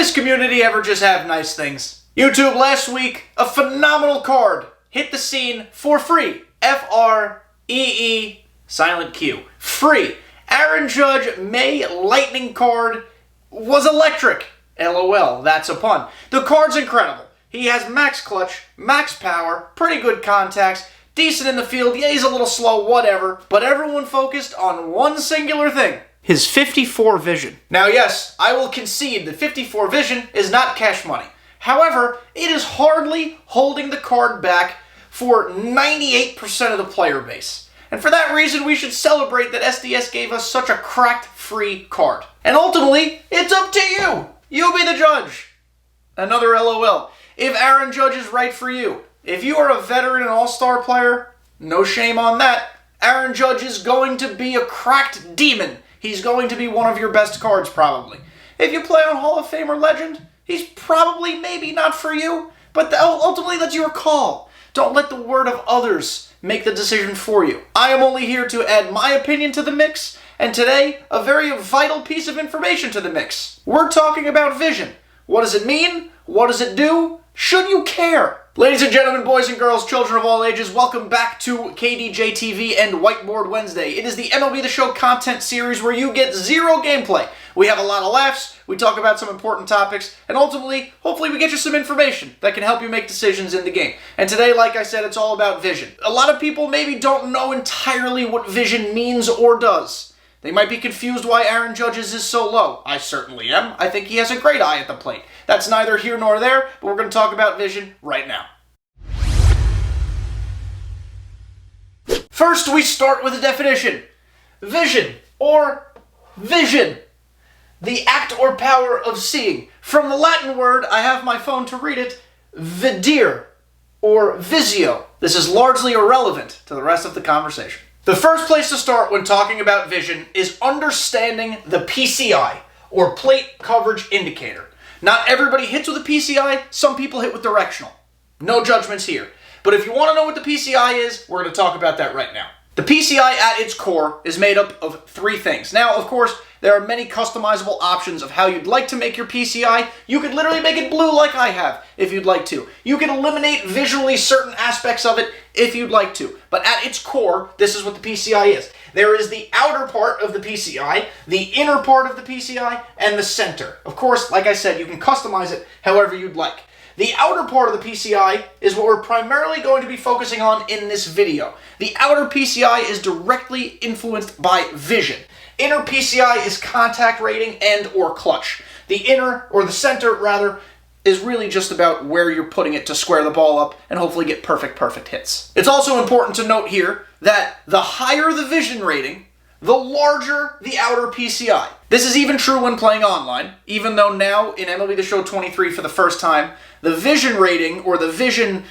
this community ever just have nice things? YouTube, last week, a phenomenal card hit the scene for free. F-R-E-E, silent Q. Free. Aaron Judge May Lightning card was electric. LOL, that's a pun. The card's incredible. He has max clutch, max power, pretty good contacts, decent in the field, yeah, he's a little slow, whatever, but everyone focused on one singular thing. His 54 vision. Now yes, I will concede that 54 vision is not cash money. However, it is hardly holding the card back for 98% of the player base. And for that reason, we should celebrate that SDS gave us such a cracked free card. And ultimately, it's up to you. You be the judge. Another LOL. If Aaron Judge is right for you, if you are a veteran and all-star player, no shame on that. Aaron Judge is going to be a cracked demon. He's going to be one of your best cards, probably. If you play on Hall of Fame or Legend, he's probably maybe not for you, but ultimately that's your call. Don't let the word of others make the decision for you. I am only here to add my opinion to the mix, and today, a very vital piece of information to the mix. We're talking about vision. What does it mean? What does it do? Should you care? Ladies and gentlemen, boys and girls, children of all ages, welcome back to kdjTV and Whiteboard Wednesday. It is the MLB The Show content series where you get zero gameplay. We have a lot of laughs, we talk about some important topics, and ultimately, hopefully we get you some information that can help you make decisions in the game. And today, like I said, it's all about vision. A lot of people maybe don't know entirely what vision means or does. They might be confused why Aaron Judge's is so low. I certainly am. I think he has a great eye at the plate. That's neither here nor there, but we're going to talk about vision right now. First, we start with a definition. Vision, or vision. The act or power of seeing. From the Latin word, I have my phone to read it, videre, or visio. This is largely irrelevant to the rest of the conversation. The first place to start when talking about vision is understanding the PCI, or plate coverage indicator. Not everybody hits with a PCI, some people hit with directional. No judgments here. But if you want to know what the PCI is, we're going to talk about that right now. The PCI at its core is made up of three things. Now, of course, there are many customizable options of how you'd like to make your PCI. You could literally make it blue like I have, if you'd like to. You can eliminate visually certain aspects of it, if you'd like to. But at its core, this is what the PCI is. There is the outer part of the PCI, the inner part of the PCI, and the center. Of course, like I said, you can customize it however you'd like. The outer part of the PCI is what we're primarily going to be focusing on in this video. The outer PCI is directly influenced by vision. Inner PCI is contact rating and or clutch. The inner, or the center rather, is really just about where you're putting it to square the ball up and hopefully get perfect hits. It's also important to note here that the higher the vision rating, the larger the outer PCI. This is even true when playing online, even though now in MLB The Show 23 for the first time, the vision rating, or the vision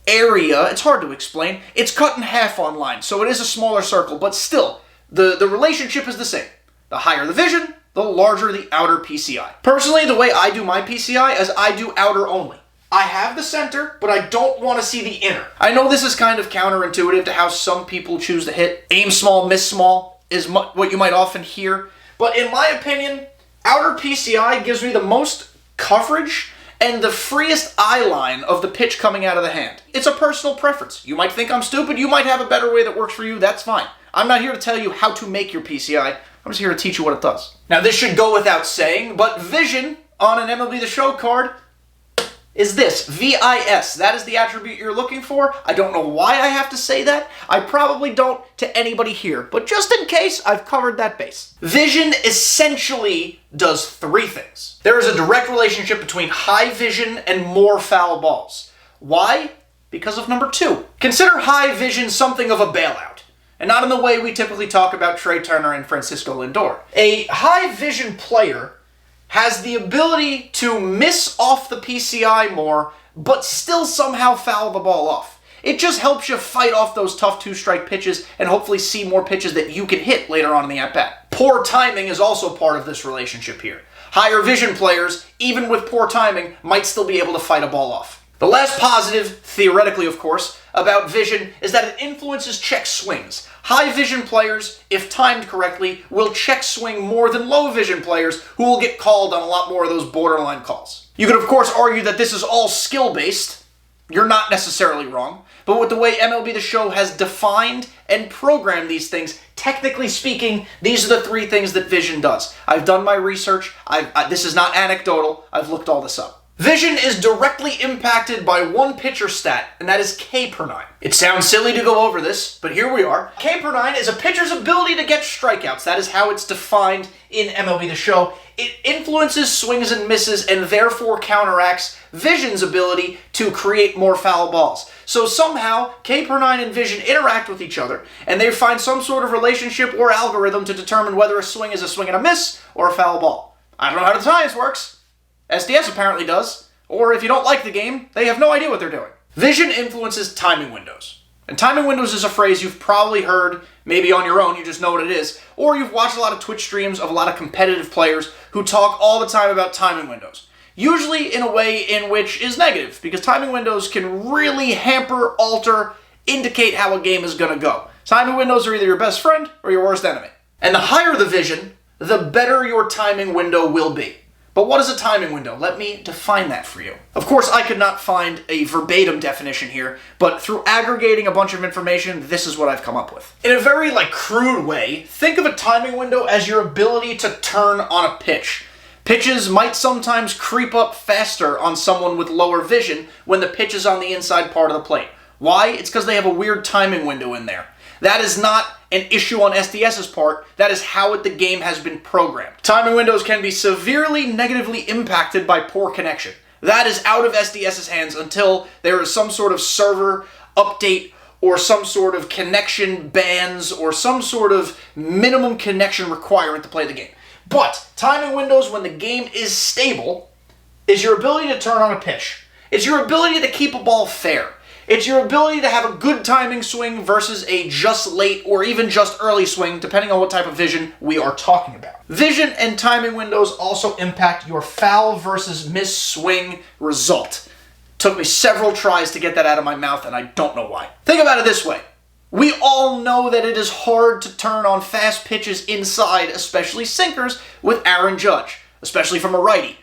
area, it's hard to explain, it's cut in half online, so it is a smaller circle, but still, the relationship is the same. The higher the vision, the larger the outer PCI. Personally, the way I do my PCI is I do outer only. I have the center, but I don't want to see the inner. I know this is kind of counterintuitive to how some people choose to hit. Aim small, miss small is what you might often hear. But in my opinion, outer PCI gives me the most coverage and the freest eye line of the pitch coming out of the hand. It's a personal preference. You might think I'm stupid, you might have a better way that works for you, that's fine. I'm not here to tell you how to make your PCI, I'm just here to teach you what it does. Now this should go without saying, but vision on an MLB The Show card is this, VIS. That is the attribute you're looking for. I don't know why I have to say that. I probably don't to anybody here, but just in case, I've covered that base. Vision essentially does three things. There is a direct relationship between high vision and more foul balls. Why? Because of number two. Consider high vision something of a bailout, and not in the way we typically talk about Trey Turner and Francisco Lindor. A high vision player has the ability to miss off the PCI more, but still somehow foul the ball off. It just helps you fight off those tough two-strike pitches and hopefully see more pitches that you can hit later on in the at-bat. Poor timing is also part of this relationship here. Higher vision players, even with poor timing, might still be able to fight a ball off. The last positive, theoretically of course, about vision is that it influences check swings. High vision players, if timed correctly, will check swing more than low vision players who will get called on a lot more of those borderline calls. You could of course argue that this is all skill-based. You're not necessarily wrong, but with the way MLB The Show has defined and programmed these things, technically speaking, these are the three things that vision does. I've done my research. This is not anecdotal. I've looked all this up. Vision is directly impacted by one pitcher stat, and that is K per nine. It sounds silly to go over this, but here we are. K per nine is a pitcher's ability to get strikeouts. That is how it's defined in MLB The Show. It influences swings and misses and therefore counteracts Vision's ability to create more foul balls. So somehow, K per nine and Vision interact with each other, and they find some sort of relationship or algorithm to determine whether a swing is a swing and a miss or a foul ball. I don't know how the science works. SDS apparently does. Or if you don't like the game, they have no idea what they're doing. Vision influences timing windows. And timing windows is a phrase you've probably heard, maybe on your own, you just know what it is, or you've watched a lot of Twitch streams of a lot of competitive players who talk all the time about timing windows. Usually in a way in which is negative, because timing windows can really hamper, alter, indicate how a game is going to go. Timing windows are either your best friend or your worst enemy. And the higher the vision, the better your timing window will be. But what is a timing window? Let me define that for you. Of course, I could not find a verbatim definition here, but through aggregating a bunch of information, this is what I've come up with. In a very, crude way, think of a timing window as your ability to turn on a pitch. Pitches might sometimes creep up faster on someone with lower vision when the pitch is on the inside part of the plate. Why? It's because they have a weird timing window in there. That is not an issue on SDS's part. That is how the game has been programmed. Timing windows can be severely negatively impacted by poor connection. That is out of SDS's hands until there is some sort of server update or some sort of connection bans or some sort of minimum connection requirement to play the game. But timing windows when the game is stable is your ability to turn on a pitch. It's your ability to keep a ball fair. It's your ability to have a good timing swing versus a just late or even just early swing, depending on what type of vision we are talking about. Vision and timing windows also impact your foul versus miss swing result. Took me several tries to get that out of my mouth, and I don't know why. Think about it this way. We all know that it is hard to turn on fast pitches inside, especially sinkers, with Aaron Judge, especially from a righty.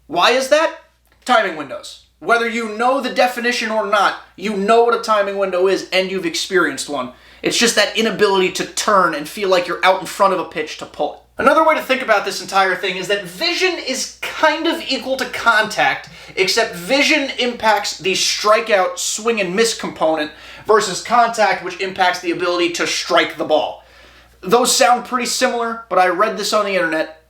Why is that? Timing windows. Whether you know the definition or not, you know what a timing window is and you've experienced one. It's just that inability to turn and feel like you're out in front of a pitch to pull it. Another way to think about this entire thing is that vision is kind of equal to contact, except vision impacts the strikeout swing and miss component versus contact, which impacts the ability to strike the ball. Those sound pretty similar, but I read this on the internet.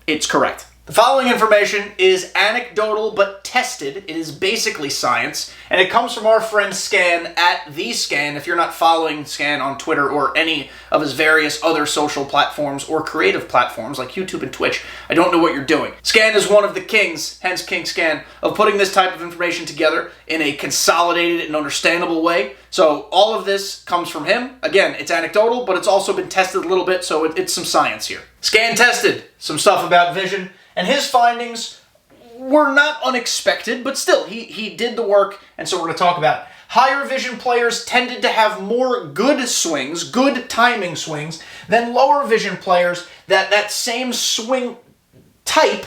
It's correct. The following information is anecdotal but tested. It is basically science, and it comes from our friend Scan at The Scan. If you're not following Scan on Twitter or any of his various other social platforms or creative platforms like YouTube and Twitch, I don't know what you're doing. Scan is one of the kings, hence King Scan, of putting this type of information together in a consolidated and understandable way. So all of this comes from him. Again, it's anecdotal, but it's also been tested a little bit, so it's some science here. Scan tested some stuff about vision, and his findings were not unexpected, but still, he did the work, and so we're going to talk about it. Higher vision players tended to have more good swings, good timing swings, than lower vision players that same swing type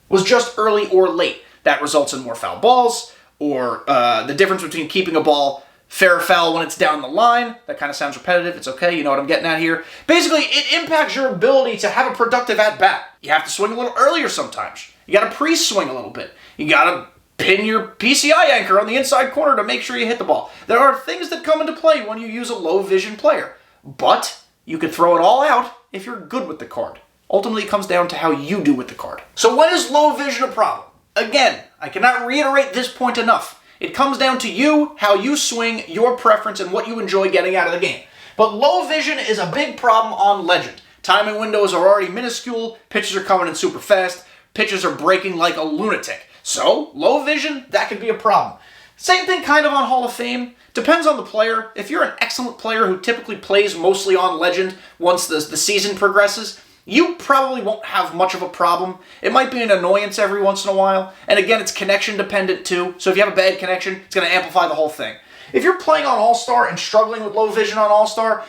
was just early or late. That results in more foul balls, or the difference between keeping a ball fair or foul when it's down the line. That kind of sounds repetitive. It's okay. You know what I'm getting at here. Basically, it impacts your ability to have a productive at-bat. You have to swing a little earlier sometimes. You got to pre-swing a little bit. You got to pin your PCI anchor on the inside corner to make sure you hit the ball. There are things that come into play when you use a low-vision player. But you could throw it all out if you're good with the card. Ultimately, it comes down to how you do with the card. So when is low vision a problem? Again, I cannot reiterate this point enough. It comes down to you, how you swing, your preference, and what you enjoy getting out of the game. But low vision is a big problem on Legend. Timing windows are already minuscule, pitches are coming in super fast, pitches are breaking like a lunatic. So, low vision, that could be a problem. Same thing kind of on Hall of Fame. Depends on the player. If you're an excellent player who typically plays mostly on Legend once the season progresses, you probably won't have much of a problem. It might be an annoyance every once in a while. And again, it's connection dependent too. So if you have a bad connection, it's going to amplify the whole thing. If you're playing on All-Star and struggling with low vision on All-Star,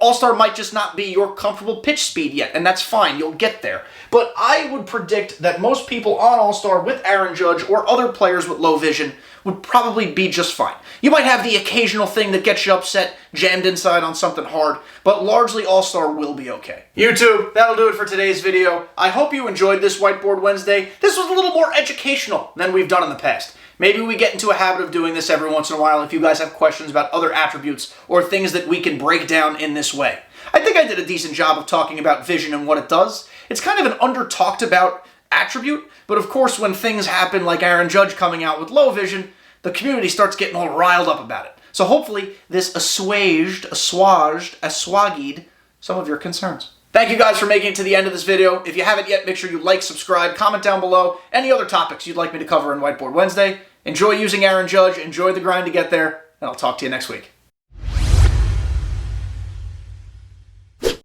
All-Star might just not be your comfortable pitch speed yet, and that's fine, you'll get there. But I would predict that most people on All-Star with Aaron Judge or other players with low vision would probably be just fine. You might have the occasional thing that gets you upset, jammed inside on something hard, but largely All-Star will be okay. YouTube, that'll do it for today's video. I hope you enjoyed this Whiteboard Wednesday. This was a little more educational than we've done in the past. Maybe we get into a habit of doing this every once in a while if you guys have questions about other attributes or things that we can break down in this way. I think I did a decent job of talking about vision and what it does. It's kind of an under-talked about attribute, but of course when things happen like Aaron Judge coming out with low vision, the community starts getting all riled up about it. So hopefully this assuaged some of your concerns. Thank you guys for making it to the end of this video. If you haven't yet, make sure you like, subscribe, comment down below any other topics you'd like me to cover in Whiteboard Wednesday. Enjoy using Aaron Judge, enjoy the grind to get there, and I'll talk to you next week.